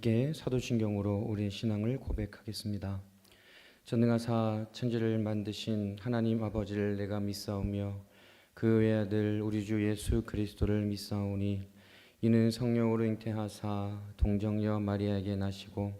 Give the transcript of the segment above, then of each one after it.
함께 사도신경으로 우리의 신앙을 고백하겠습니다. 전능하사 천지를 만드신 하나님 아버지를 내가 믿사오며 그 외아들 우리 주 예수 그리스도를 믿사오니 이는 성령으로 잉태하사 동정녀 마리아에게 나시고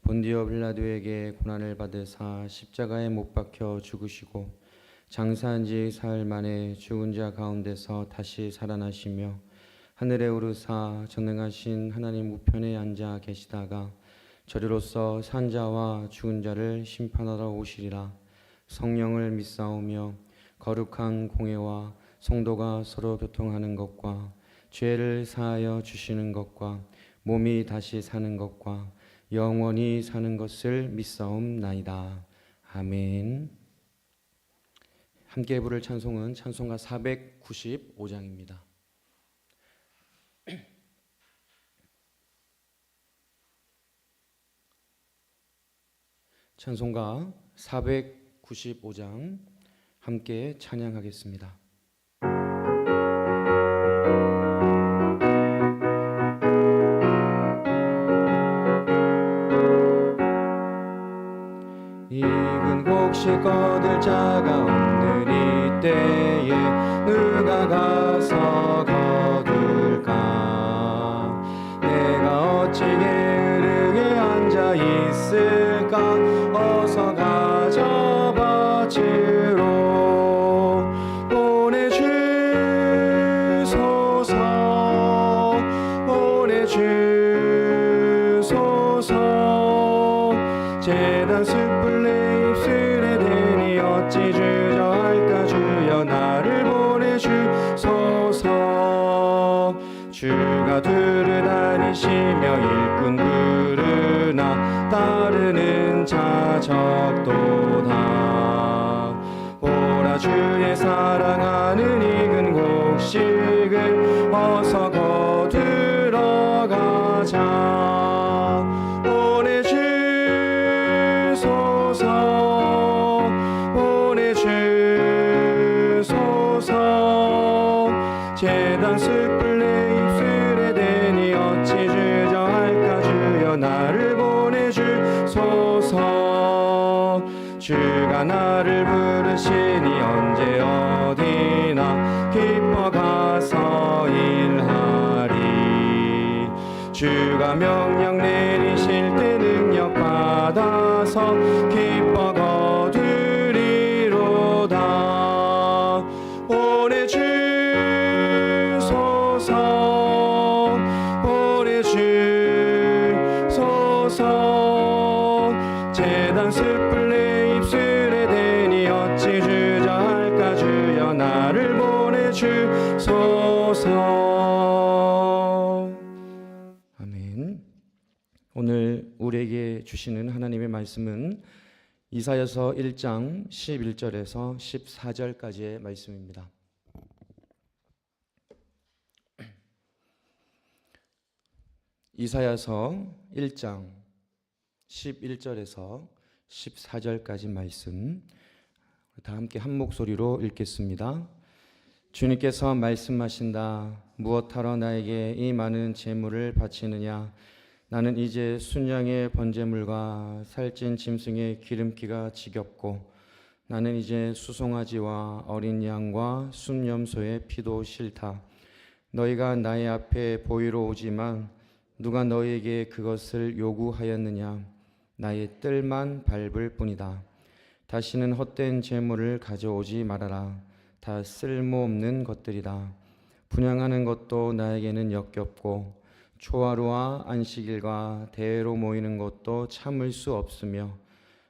본디오 빌라도에게 고난을 받으사 십자가에 못 박혀 죽으시고 장사한 지 사흘 만에 죽은 자 가운데서 다시 살아나시며 하늘에 오르사 전능하신 하나님 우편에 앉아 계시다가 저리로서 산자와 죽은 자를 심판하러 오시리라. 성령을 믿사오며 거룩한 공회와 성도가 서로 교통하는 것과 죄를 사하여 주시는 것과 몸이 다시 사는 것과 영원히 사는 것을 믿사옵나이다. 아멘. 함께 부를 찬송은 찬송가 495장입니다. 찬송가 495장 함께 찬양하겠습니다. 익은 곡식 거둘 자가 없는 이때에 누가 가서 거둘까? 내가 어찌 게으르게 앉아 있을까? 어서 가져바치로 보내주소서 보내주소서. 제단 숯불 내 입술에 대니 어찌 주저할까? 주여 나를 보내주소서. 주가 두루 다니시며 일꾼 부르나 따르는 자 적도다. 보라 주의 사랑하는 익은 곡식을 어서 거두러 가자. 보내주소서 보내주소서. 제단 숯불 내 입술에 대니 어찌 주저할까? 주여 나를 보내주소서. 주가 나를 부르시니 언제 어디나 기뻐 가서 일하리. 주가 명령 내리실 때 능력 받아서 기뻐 거두리로다. 보내주소서 보내주소서. 제단 숯불 내 입술에 대니 어찌 주저할까? 주여 나를 보내주소서. 아멘. 오늘 우리에게 주시는 하나님의 말씀은 이사야서 1장 11절에서 14절까지의 말씀입니다. 이사야서 1장 11절에서 14절까지 말씀 다 함께 한 목소리로 읽겠습니다. 주님께서 말씀하신다. 무엇하러 나에게 이 많은 제물을 바치느냐? 나는 이제 순양의 번제물과 살찐 짐승의 기름기가 지겹고 나는 이제 수송아지와 어린 양과 순염소의 피도 싫다. 너희가 나의 앞에 보이러 오지만 누가 너희에게 그것을 요구하였느냐? 나의 뜰만 밟을 뿐이다. 다시는 헛된 제물을 가져오지 말아라. 다 쓸모없는 것들이다. 분향하는 것도 나에게는 역겹고 초하루와 안식일과 대회로 모이는 것도 참을 수 없으며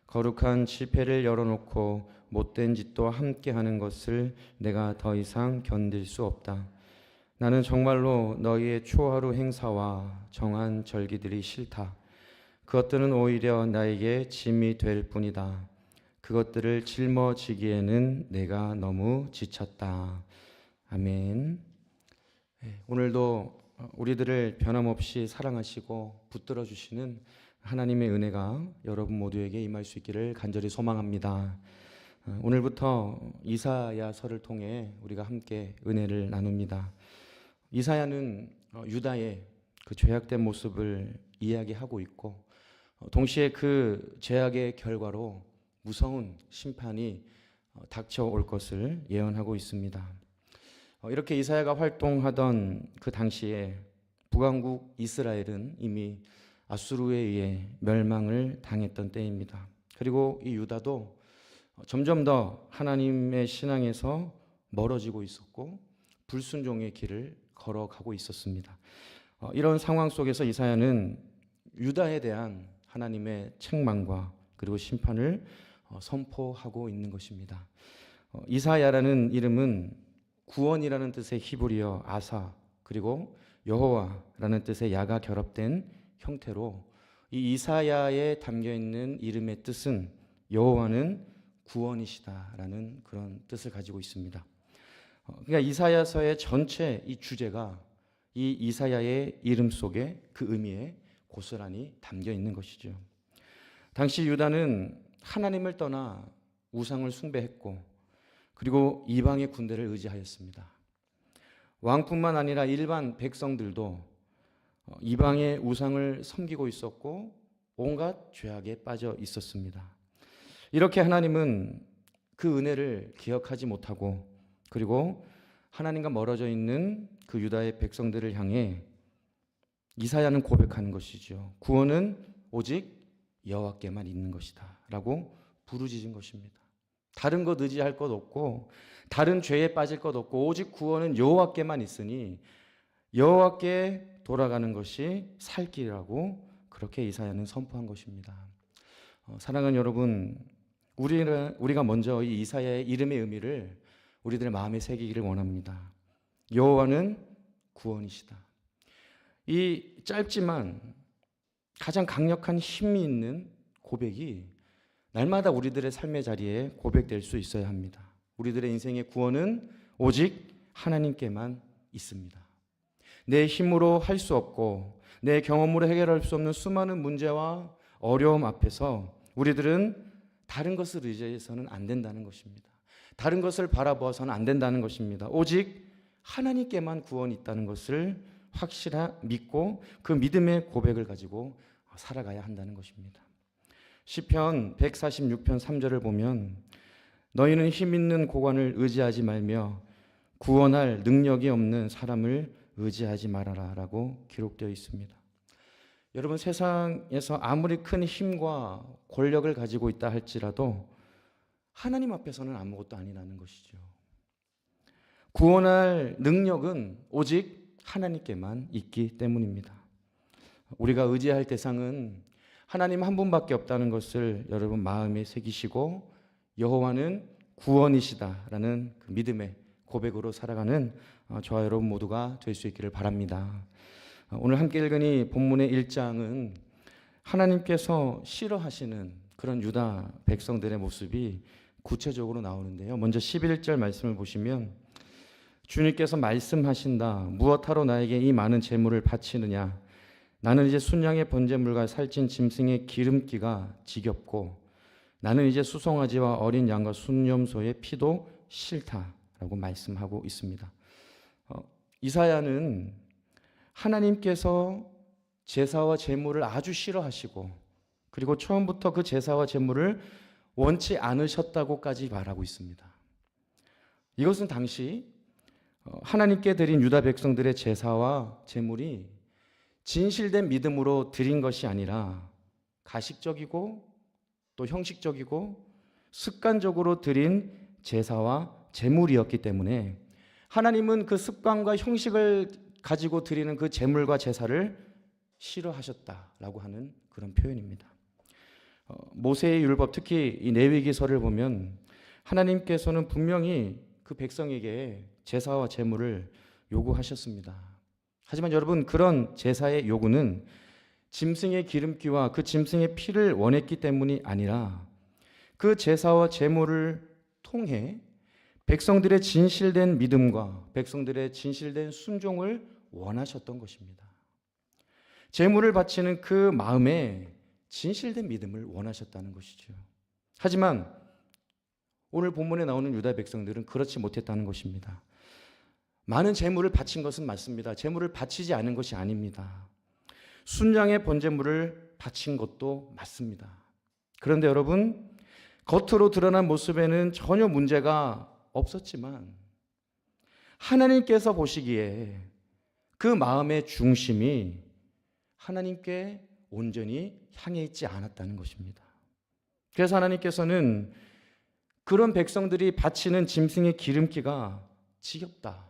거룩한 집회를 열어놓고 못된 짓도 함께하는 것을 내가 더 이상 견딜 수 없다. 나는 정말로 너희의 초하루 행사와 정한 절기들이 싫다. 그것들은 오히려 나에게 짐이 될 뿐이다. 그것들을 짊어지기에는 내가 너무 지쳤다. 아멘. 오늘도 우리들을 변함없이 사랑하시고 붙들어 주시는 하나님의 은혜가 여러분 모두에게 임할 수 있기를 간절히 소망합니다. 오늘부터 이사야서를 통해 우리가 함께 은혜를 나눕니다. 이사야는 유다의 그 죄악된 모습을 이야기하고 있고 동시에 그 죄악의 결과로 무서운 심판이 닥쳐올 것을 예언하고 있습니다. 이렇게 이사야가 활동하던 그 당시에 북왕국 이스라엘은 이미 아수르에 의해 멸망을 당했던 때입니다. 그리고 이 유다도 점점 더 하나님의 신앙에서 멀어지고 있었고 불순종의 길을 걸어가고 있었습니다. 이런 상황 속에서 이사야는 유다에 대한 하나님의 책망과 그리고 심판을 선포하고 있는 것입니다. 이사야라는 이름은 구원이라는 뜻의 히브리어 아사 그리고 여호와라는 뜻의 야가 결합된 형태로 이 이사야에 담겨 있는 이름의 뜻은 여호와는 구원이시다라는 그런 뜻을 가지고 있습니다. 그러니까 이사야서의 전체 이 주제가 이 이사야의 이름 속에 그 의미에 고스란히 담겨 있는 것이죠. 당시 유다는 하나님을 떠나 우상을 숭배했고 그리고 이방의 군대를 의지하였습니다. 왕뿐만 아니라 일반 백성들도 이방의 우상을 섬기고 있었고 온갖 죄악에 빠져 있었습니다. 이렇게 하나님은 그 은혜를 기억하지 못하고 그리고 하나님과 멀어져 있는 그 유다의 백성들을 향해 이사야는 고백하는 것이죠. 구원은 오직 여호와께만 있는 것이다 라고 부르짖은 것입니다. 다른 것 의지할 것 없고 다른 죄에 빠질 것 없고 오직 구원은 여호와께만 있으니 여호와께 돌아가는 것이 살 길이라고 그렇게 이사야는 선포한 것입니다. 사랑하는 여러분, 우리가 먼저 이 이사야의 이름의 의미를 우리들의 마음에 새기기를 원합니다. 여호와는 구원이시다. 이 짧지만 가장 강력한 힘이 있는 고백이 날마다 우리들의 삶의 자리에 고백될 수 있어야 합니다. 우리들의 인생의 구원은 오직 하나님께만 있습니다. 내 힘으로 할 수 없고 내 경험으로 해결할 수 없는 수많은 문제와 어려움 앞에서 우리들은 다른 것을 의지해서는 안 된다는 것입니다. 다른 것을 바라보아서는 안 된다는 것입니다. 오직 하나님께만 구원이 있다는 것을 확실히 믿고 그 믿음의 고백을 가지고 살아가야 한다는 것입니다. 시편 146편 3절을 보면 너희는 힘 있는 고관을 의지하지 말며 구원할 능력이 없는 사람을 의지하지 말아라 라고 기록되어 있습니다. 여러분, 세상에서 아무리 큰 힘과 권력을 가지고 있다 할지라도 하나님 앞에서는 아무것도 아니라는 것이죠. 구원할 능력은 오직 하나님께만 있기 때문입니다. 우리가 의지할 대상은 하나님 한 분밖에 없다는 것을 여러분 마음에 새기시고 여호와는 구원이시다라는 그 믿음의 고백으로 살아가는 저와 여러분 모두가 될 수 있기를 바랍니다. 오늘 함께 읽은 이 본문의 1장은 하나님께서 싫어하시는 그런 유다 백성들의 모습이 구체적으로 나오는데요. 먼저 11절 말씀을 보시면 주님께서 말씀하신다. 무엇하러 나에게 이 많은 재물을 바치느냐. 나는 이제 순양의 번제물과 살찐 짐승의 기름기가 지겹고 나는 이제 수송아지와 어린 양과 순염소의 피도 싫다라고 말씀하고 있습니다. 이사야는 하나님께서 제사와 제물을 아주 싫어하시고 그리고 처음부터 그 제사와 제물을 원치 않으셨다고까지 말하고 있습니다. 이것은 당시 하나님께 드린 유다 백성들의 제사와 제물이 진실된 믿음으로 드린 것이 아니라 가식적이고 또 형식적이고 습관적으로 드린 제사와 제물이었기 때문에 하나님은 그 습관과 형식을 가지고 드리는 그 제물과 제사를 싫어하셨다라고 하는 그런 표현입니다. 모세의 율법, 특히 이 레위기서를 보면 하나님께서는 분명히 그 백성에게 제사와 제물을 요구하셨습니다. 하지만 여러분, 그런 제사의 요구는 짐승의 기름기와 그 짐승의 피를 원했기 때문이 아니라 그 제사와 제물을 통해 백성들의 진실된 믿음과 백성들의 진실된 순종을 원하셨던 것입니다. 제물을 바치는 그 마음에 진실된 믿음을 원하셨다는 것이죠. 하지만 오늘 본문에 나오는 유다 백성들은 그렇지 못했다는 것입니다. 많은 제물을 바친 것은 맞습니다. 제물을 바치지 않은 것이 아닙니다. 순양의 번제물을 바친 것도 맞습니다. 그런데 여러분, 겉으로 드러난 모습에는 전혀 문제가 없었지만 하나님께서 보시기에 그 마음의 중심이 하나님께 온전히 향해 있지 않았다는 것입니다. 그래서 하나님께서는 그런 백성들이 바치는 짐승의 기름기가 지겹다.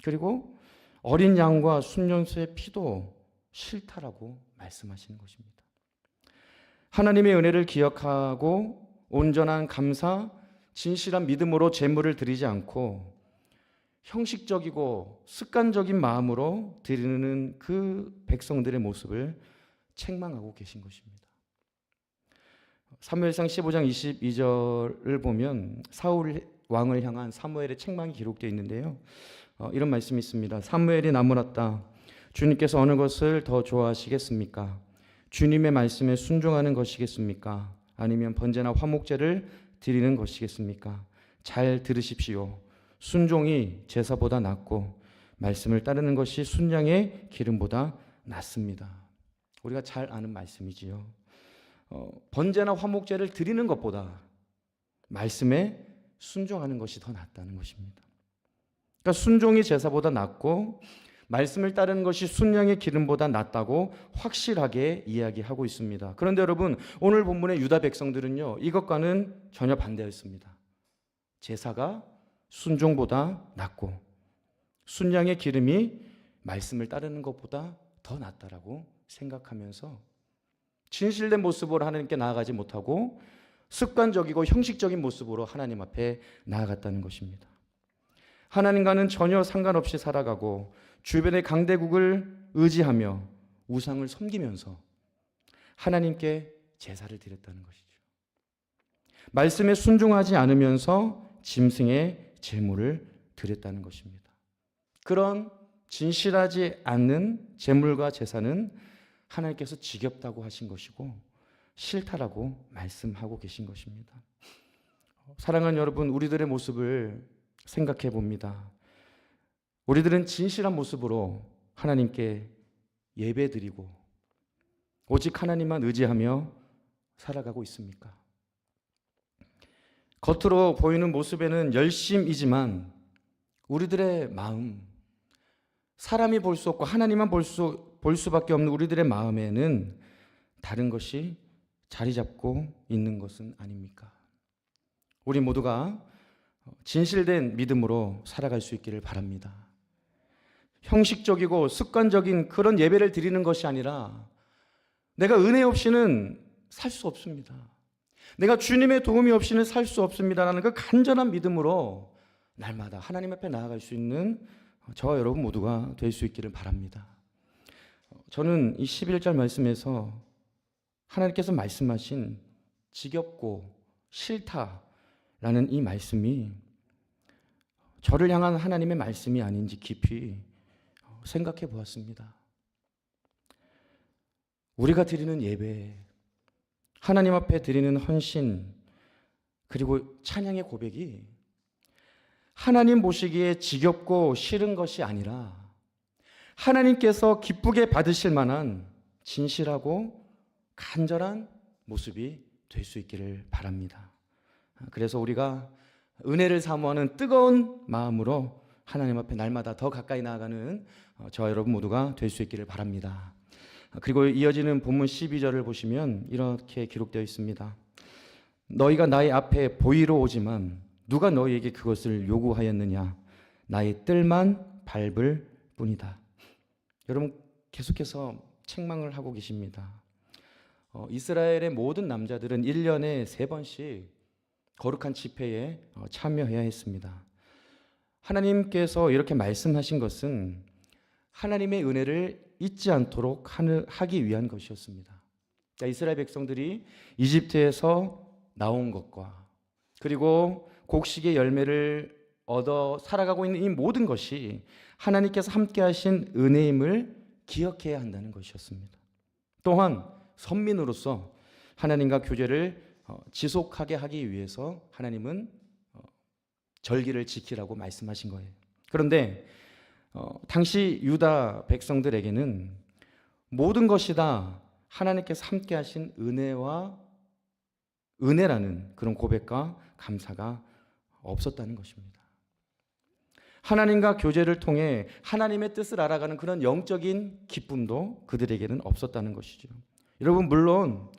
그리고 어린 양과 순년소의 피도 싫다라고 말씀하시는 것입니다. 하나님의 은혜를 기억하고 온전한 감사, 진실한 믿음으로 제물을 드리지 않고 형식적이고 습관적인 마음으로 드리는 그 백성들의 모습을 책망하고 계신 것입니다. 사무엘상 15장 22절을 보면 사울 왕을 향한 사무엘의 책망이 기록되어 있는데요. 이런 말씀이 있습니다. 사무엘이 나무랐다. 주님께서 어느 것을 더 좋아하시겠습니까? 주님의 말씀에 순종하는 것이겠습니까? 아니면 번제나 화목제를 드리는 것이겠습니까? 잘 들으십시오. 순종이 제사보다 낫고 말씀을 따르는 것이 순양의 기름보다 낫습니다. 우리가 잘 아는 말씀이지요. 번제나 화목제를 드리는 것보다 말씀에 순종하는 것이 더 낫다는 것입니다. 그러니까 순종이 제사보다 낫고 말씀을 따르는 것이 순양의 기름보다 낫다고 확실하게 이야기하고 있습니다. 그런데 여러분, 오늘 본문의 유다 백성들은요, 이것과는 전혀 반대였습니다. 제사가 순종보다 낫고 순양의 기름이 말씀을 따르는 것보다 더 낫다라고 생각하면서 진실된 모습으로 하나님께 나아가지 못하고 습관적이고 형식적인 모습으로 하나님 앞에 나아갔다는 것입니다. 하나님과는 전혀 상관없이 살아가고 주변의 강대국을 의지하며 우상을 섬기면서 하나님께 제사를 드렸다는 것이죠. 말씀에 순종하지 않으면서 짐승의 제물을 드렸다는 것입니다. 그런 진실하지 않는 제물과 제사는 하나님께서 지겹다고 하신 것이고 싫다라고 말씀하고 계신 것입니다. 사랑하는 여러분, 우리들의 모습을 생각해 봅니다. 우리들은 진실한 모습으로 하나님께 예배드리고 오직 하나님만 의지하며 살아가고 있습니까? 겉으로 보이는 모습에는 열심이지만 우리들의 마음, 사람이 볼 수 없고 하나님만 볼 수밖에 없는 우리들의 마음에는 다른 것이 자리 잡고 있는 것은 아닙니까? 우리 모두가 진실된 믿음으로 살아갈 수 있기를 바랍니다. 형식적이고 습관적인 그런 예배를 드리는 것이 아니라 내가 은혜 없이는 살 수 없습니다. 내가 주님의 도움이 없이는 살 수 없습니다라는 그 간절한 믿음으로 날마다 하나님 앞에 나아갈 수 있는 저와 여러분 모두가 될 수 있기를 바랍니다. 저는 이 11절 말씀에서 하나님께서 말씀하신 지겹고 싫다라는 이 말씀이 저를 향한 하나님의 말씀이 아닌지 깊이 생각해 보았습니다. 우리가 드리는 예배, 하나님 앞에 드리는 헌신, 그리고 찬양의 고백이 하나님 보시기에 지겹고 싫은 것이 아니라 하나님께서 기쁘게 받으실 만한 진실하고 간절한 모습이 될 수 있기를 바랍니다. 그래서 우리가 은혜를 사모하는 뜨거운 마음으로 하나님 앞에 날마다 더 가까이 나아가는 저와 여러분 모두가 될 수 있기를 바랍니다. 그리고 이어지는 본문 12절을 보시면 이렇게 기록되어 있습니다. 너희가 나의 앞에 보이러 오지만 누가 너희에게 그것을 요구하였느냐? 나의 뜰만 밟을 뿐이다. 여러분, 계속해서 책망을 하고 계십니다. 이스라엘의 모든 남자들은 1년에 3번씩 거룩한 집회에 참여해야 했습니다. 하나님께서 이렇게 말씀하신 것은 하나님의 은혜를 잊지 않도록 하기 위한 것이었습니다. 이스라엘 백성들이 이집트에서 나온 것과 그리고 곡식의 열매를 얻어 살아가고 있는 이 모든 것이 하나님께서 함께 하신 은혜임을 기억해야 한다는 것이었습니다. 또한 선민으로서 하나님과 교제를 지속하게 하기 위해서 하나님은 절기를 지키라고 말씀하신 거예요. 그런데 당시 유다 백성들에게는 모든 것이 다 하나님께서 함께 하신 은혜라는 그런 고백과 감사가 없었다는 것입니다. 하나님과 교제를 통해 하나님의 뜻을 알아가는 그런 영적인 기쁨도 그들에게는 없었다는 것이죠. 여러분, 물론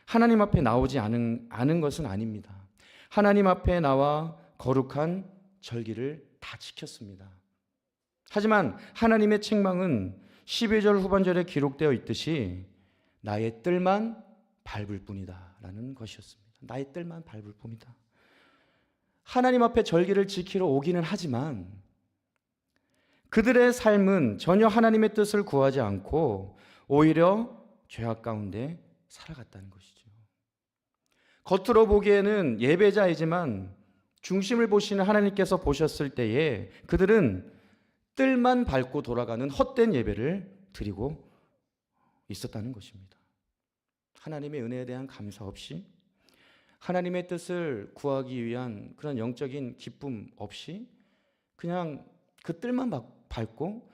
하나님 앞에 나오지 않은 것은 아닙니다. 하나님 앞에 나와 거룩한 절기를 다 지켰습니다. 하지만 하나님의 책망은 12절 후반절에 기록되어 있듯이 나의 뜰만 밟을 뿐이다 라는 것이었습니다. 나의 뜰만 밟을 뿐이다. 하나님 앞에 절기를 지키러 오기는 하지만 그들의 삶은 전혀 하나님의 뜻을 구하지 않고 오히려 죄악 가운데 살아갔다는 것이죠. 겉으로 보기에는 예배자이지만 중심을 보시는 하나님께서 보셨을 때에 그들은 뜰만 밟고 돌아가는 헛된 예배를 드리고 있었다는 것입니다. 하나님의 은혜에 대한 감사 없이, 하나님의 뜻을 구하기 위한 그런 영적인 기쁨 없이 그냥 그 뜰만 밟고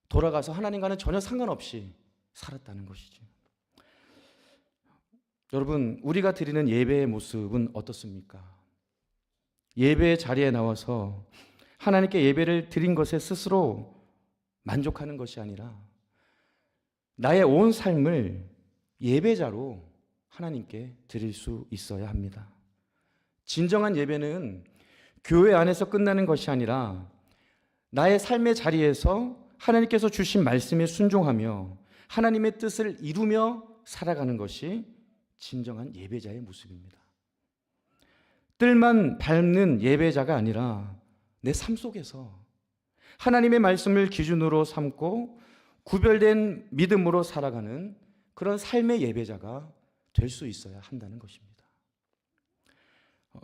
돌아가서 하나님과는 전혀 상관없이 살았다는 것이죠. 여러분, 우리가 드리는 예배의 모습은 어떻습니까? 예배의 자리에 나와서 하나님께 예배를 드린 것에 스스로 만족하는 것이 아니라 나의 온 삶을 예배자로 하나님께 드릴 수 있어야 합니다. 진정한 예배는 교회 안에서 끝나는 것이 아니라 나의 삶의 자리에서 하나님께서 주신 말씀에 순종하며 하나님의 뜻을 이루며 살아가는 것이 진정한 예배자의 모습입니다. 뜰만 밟는 예배자가 아니라 내 삶 속에서 하나님의 말씀을 기준으로 삼고 구별된 믿음으로 살아가는 그런 삶의 예배자가 될 수 있어야 한다는 것입니다.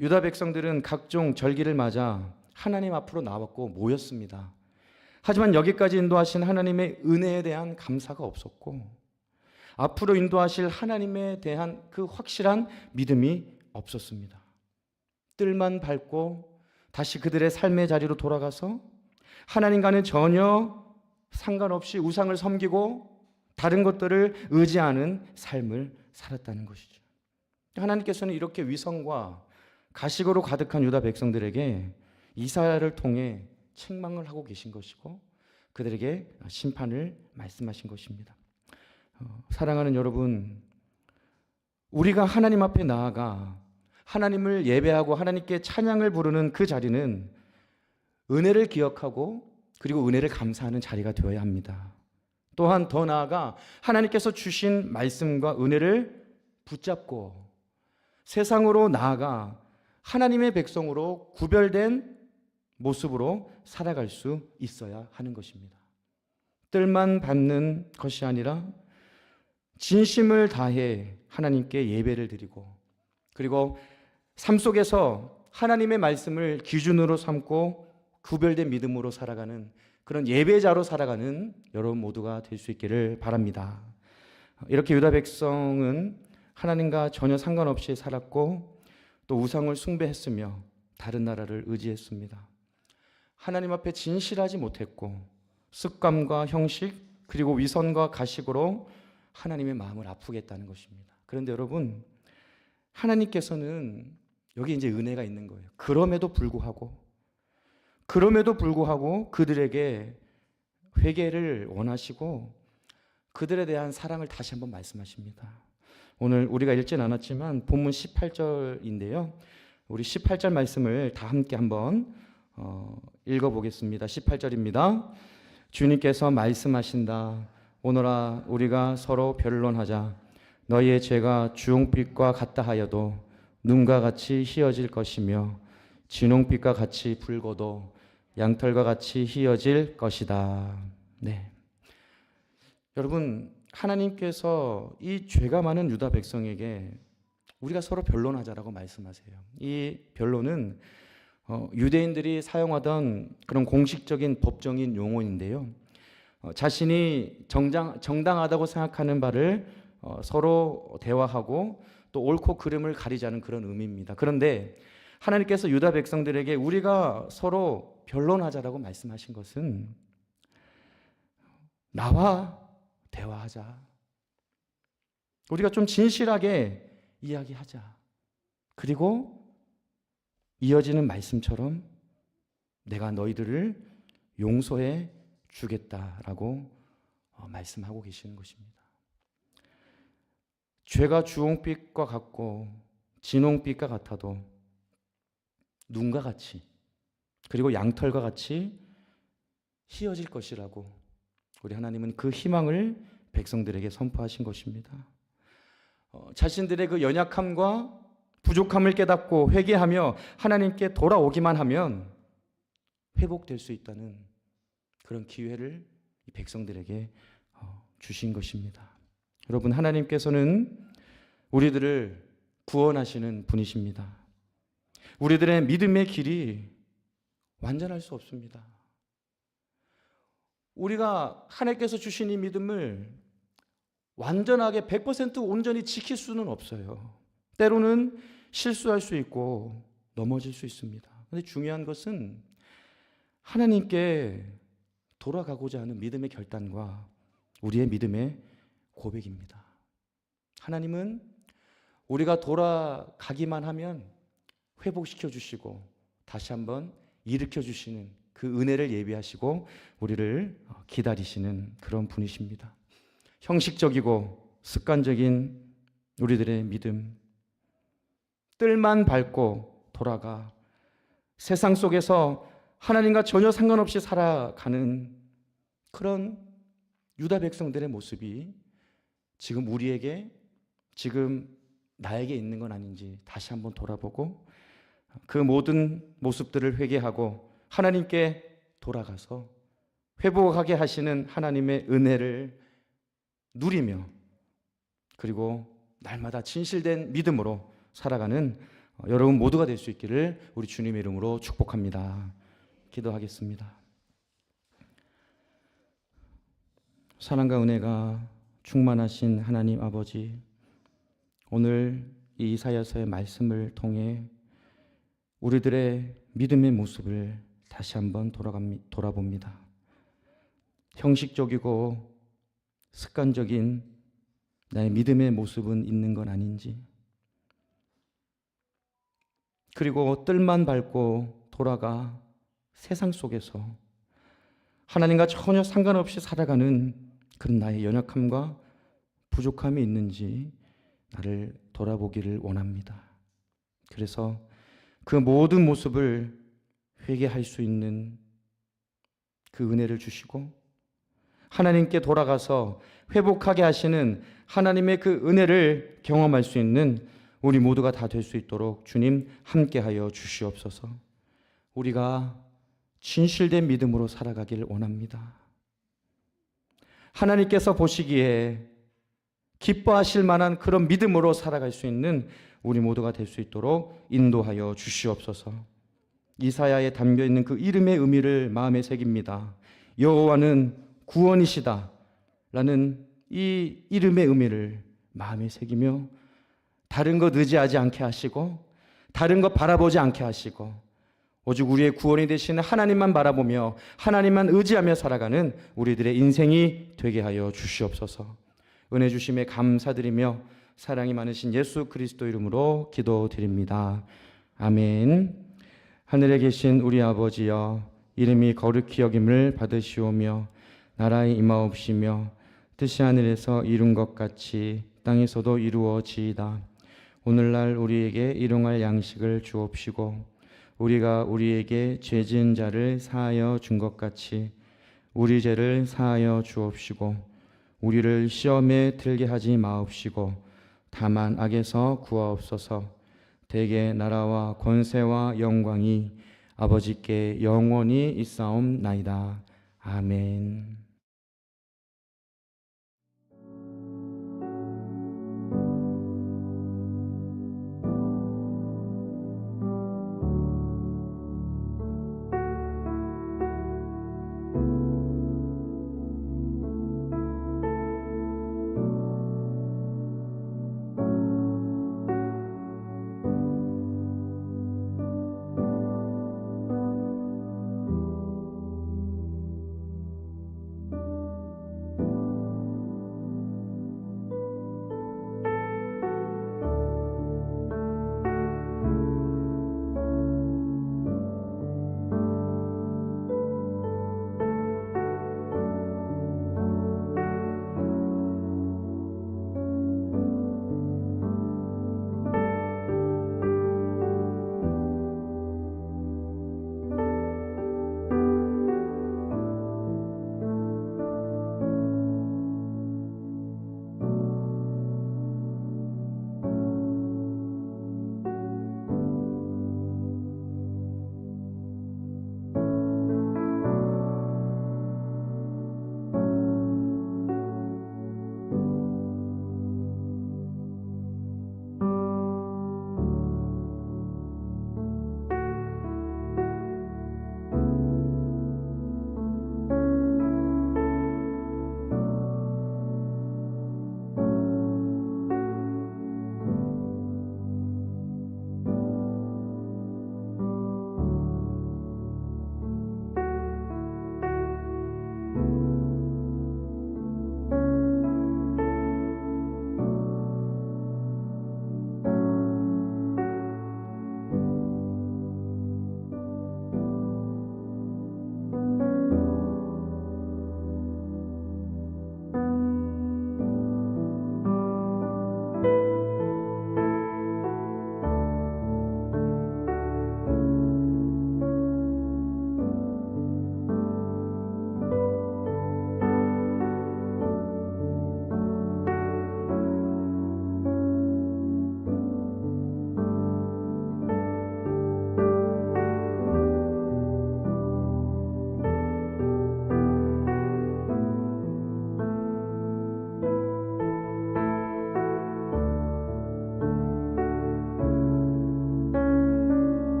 유다 백성들은 각종 절기를 맞아 하나님 앞으로 나왔고 모였습니다. 하지만 여기까지 인도하신 하나님의 은혜에 대한 감사가 없었고 앞으로 인도하실 하나님에 대한 그 확실한 믿음이 없었습니다. 뜰만 밟고 다시 그들의 삶의 자리로 돌아가서 하나님과는 전혀 상관없이 우상을 섬기고 다른 것들을 의지하는 삶을 살았다는 것이죠. 하나님께서는 이렇게 위선과 가식으로 가득한 유다 백성들에게 이사야를 통해 책망을 하고 계신 것이고 그들에게 심판을 말씀하신 것입니다. 사랑하는 여러분, 우리가 하나님 앞에 나아가 하나님을 예배하고 하나님께 찬양을 부르는 그 자리는 은혜를 기억하고 그리고 은혜를 감사하는 자리가 되어야 합니다. 또한 더 나아가 하나님께서 주신 말씀과 은혜를 붙잡고 세상으로 나아가 하나님의 백성으로 구별된 모습으로 살아갈 수 있어야 하는 것입니다. 뜰만 밟는 것이 아니라 진심을 다해 하나님께 예배를 드리고 그리고 삶 속에서 하나님의 말씀을 기준으로 삼고 구별된 믿음으로 살아가는 그런 예배자로 살아가는 여러분 모두가 될 수 있기를 바랍니다. 이렇게 유다 백성은 하나님과 전혀 상관없이 살았고 또 우상을 숭배했으며 다른 나라를 의지했습니다. 하나님 앞에 진실하지 못했고 습관과 형식 그리고 위선과 가식으로 하나님의 마음을 아프게 했다는 것입니다. 그런데 여러분, 하나님께서는 여기 이제 은혜가 있는 거예요. 그럼에도 불구하고 그들에게 회개를 원하시고 그들에 대한 사랑을 다시 한번 말씀하십니다. 오늘 우리가 읽진 않았지만 본문 18절인데요. 우리 18절 말씀을 다 함께 한번 읽어보겠습니다. 18절입니다. 주님께서 말씀하신다. 오너라 우리가 서로 변론하자. 너희의 죄가 주홍빛과 같다 하여도 눈과 같이 희어질 것이며 진홍빛과 같이 붉어도 양털과 같이 희어질 것이다. 네. 여러분, 하나님께서 이 죄가 많은 유다 백성에게 우리가 서로 변론하자라고 말씀하세요. 이 변론은 유대인들이 사용하던 그런 공식적인 법정인 용어인데요. 자신이 정당하다고 생각하는 바를 서로 대화하고 또 옳고 그름을 가리자는 그런 의미입니다. 그런데 하나님께서 유다 백성들에게 우리가 서로 변론하자라고 말씀하신 것은 나와 대화하자. 우리가 좀 진실하게 이야기하자. 그리고 이어지는 말씀처럼 내가 너희들을 용서해 주겠다라고 말씀하고 계시는 것입니다. 죄가 주홍빛과 같고 진홍빛과 같아도 눈과 같이 그리고 양털과 같이 희어질 것이라고 우리 하나님은 그 희망을 백성들에게 선포하신 것입니다. 자신들의 그 연약함과 부족함을 깨닫고 회개하며 하나님께 돌아오기만 하면 회복될 수 있다는 그런 기회를 이 백성들에게 주신 것입니다. 여러분, 하나님께서는 우리들을 구원하시는 분이십니다. 우리들의 믿음의 길이 완전할 수 없습니다. 우리가 하나님께서 주신 이 믿음을 완전하게 100% 온전히 지킬 수는 없어요. 때로는 실수할 수 있고 넘어질 수 있습니다. 그런데 중요한 것은 하나님께 돌아가고자 하는 믿음의 결단과 우리의 믿음의 고백입니다. 하나님은 우리가 돌아가기만 하면 회복시켜 주시고 다시 한번 일으켜 주시는 그 은혜를 예비하시고 우리를 기다리시는 그런 분이십니다. 형식적이고 습관적인 우리들의 믿음, 뜰만 밟고 돌아가 세상 속에서 하나님과 전혀 상관없이 살아가는 그런 유다 백성들의 모습이 지금 우리에게, 지금 나에게 있는 건 아닌지 다시 한번 돌아보고 그 모든 모습들을 회개하고 하나님께 돌아가서 회복하게 하시는 하나님의 은혜를 누리며 그리고 날마다 진실된 믿음으로 살아가는 여러분 모두가 될 수 있기를 우리 주님의 이름으로 축복합니다. 기도하겠습니다. 사랑과 은혜가 충만하신 하나님 아버지, 오늘 이 이사야서의 말씀을 통해 우리들의 믿음의 모습을 다시 한번 돌아봅니다. 형식적이고 습관적인 나의 믿음의 모습은 있는 건 아닌지, 그리고 뜰만 밟고 돌아가 세상 속에서 하나님과 전혀 상관없이 살아가는 그런 나의 연약함과 부족함이 있는지 나를 돌아보기를 원합니다. 그래서 그 모든 모습을 회개할 수 있는 그 은혜를 주시고 하나님께 돌아가서 회복하게 하시는 하나님의 그 은혜를 경험할 수 있는 우리 모두가 다 될 수 있도록 주님 함께하여 주시옵소서. 우리가 진실된 믿음으로 살아가길 원합니다. 하나님께서 보시기에 기뻐하실 만한 그런 믿음으로 살아갈 수 있는 우리 모두가 될 수 있도록 인도하여 주시옵소서. 이사야에 담겨있는 그 이름의 의미를 마음에 새깁니다. 여호와는 구원이시다 라는 이 이름의 의미를 마음에 새기며 다른 것 의지하지 않게 하시고 다른 것 바라보지 않게 하시고 오직 우리의 구원이 되시는 하나님만 바라보며 하나님만 의지하며 살아가는 우리들의 인생이 되게 하여 주시옵소서. 은혜 주심에 감사드리며 사랑이 많으신 예수 그리스도 이름으로 기도드립니다. 아멘. 하늘에 계신 우리 아버지여, 이름이 거룩히 여김을 받으시오며 나라의 임하옵시며 뜻이 하늘에서 이룬 것 같이 땅에서도 이루어지이다. 오늘날 우리에게 일용할 양식을 주옵시고 우리가 우리에게 죄 지은 자를 사하여 준 것 같이 우리 죄를 사하여 주옵시고 우리를 시험에 들게 하지 마옵시고 다만 악에서 구하옵소서. 대개 나라와 권세와 영광이 아버지께 영원히 있사옵나이다. 아멘.